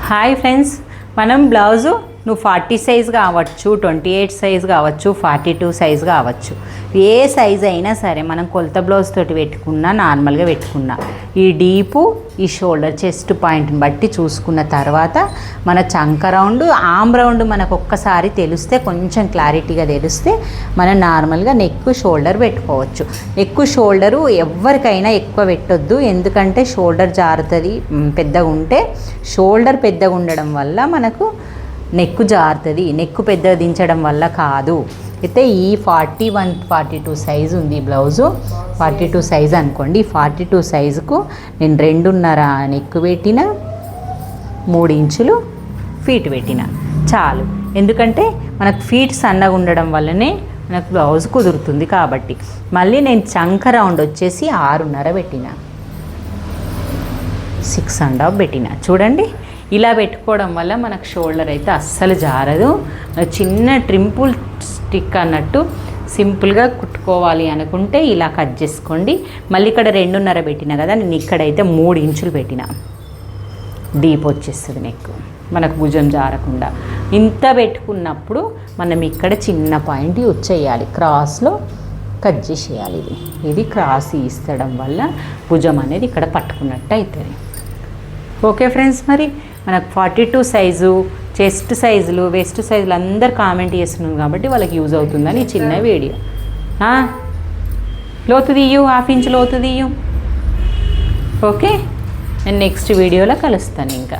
Hi friends, మనం blouse నువ్వు 40 size కావచ్చు, 28 సైజ్ కావచ్చు, 42 సైజ్ కావచ్చు, ఏ సైజ్ అయినా సరే మనం కొలత బ్లౌజ్ తోటి పెట్టుకున్నా నార్మల్గా పెట్టుకున్నా ఈ డీపు ఈ షోల్డర్ చెస్ట్ పాయింట్ని బట్టి చూసుకున్న తర్వాత మన చంక రౌండ్ ఆమ్ రౌండ్ మనకు ఒక్కసారి తెలిస్తే కొంచెం క్లారిటీగా తెలిస్తే మనం నార్మల్గా నెక్ షోల్డర్ పెట్టుకోవచ్చు. నెక్ షోల్డరు ఎవరికైనా ఎక్కువ పెట్టొద్దు, ఎందుకంటే షోల్డర్ జారుతుంది. పెద్దగా ఉంటే షోల్డర్ పెద్దగా ఉండడం వల్ల మనకు నెక్ జారుతుంది, నెక్ పెద్దగా దించడం వల్ల కాదు. అయితే ఈ 41, 42 సైజు ఉంది బ్లౌజు. 42 సైజు అనుకోండి. 42 సైజుకు నేను 2.5 నెక్ పెట్టిన, 3 ఇంచులు ఫీట్ పెట్టిన చాలు. ఎందుకంటే మనకు ఫీట్ సన్నగా ఉండడం వల్లనే మనకు బ్లౌజ్ కుదురుతుంది కాబట్టి. మళ్ళీ నేను చంక రౌండ్ వచ్చేసి 6.5 పెట్టిన, 6.5 పెట్టిన. చూడండి, ఇలా పెట్టుకోవడం వల్ల మనకు షోల్డర్ అయితే అస్సలు జారదు. చిన్న ట్రింపుల్ స్టిక్ అన్నట్టు సింపుల్గా కుట్టుకోవాలి అనుకుంటే ఇలా కట్ చేసుకోండి. మళ్ళీ ఇక్కడ 2.5 పెట్టిన కదా, నేను ఇక్కడైతే 3 ఇంచులు పెట్టిన. డీప్ వచ్చేస్తుంది నెక్ మనకు భుజం జారకుండా. ఇంత పెట్టుకున్నప్పుడు మనం ఇక్కడ చిన్న పాయింట్ యూజ్ చేయాలి, క్రాస్లో కట్ చేసేయాలి. ఇది క్రాస్ ఇస్తడం వల్ల భుజం అనేది ఇక్కడ పట్టుకున్నట్టు అవుతుంది. ఓకే ఫ్రెండ్స్, మరి మనకు 42 సైజు చెస్ట్ సైజులు వెస్ట్ సైజులు అందరు కామెంట్ చేస్తున్నాం కాబట్టి వాళ్ళకి యూజ్ అవుతుందని చిన్న వీడియో. లోతు తీయు, 1/2 ఇంచ్ లోతు తీయు. ఓకే, నేను నెక్స్ట్ వీడియోలో కలుస్తాను ఇంకా.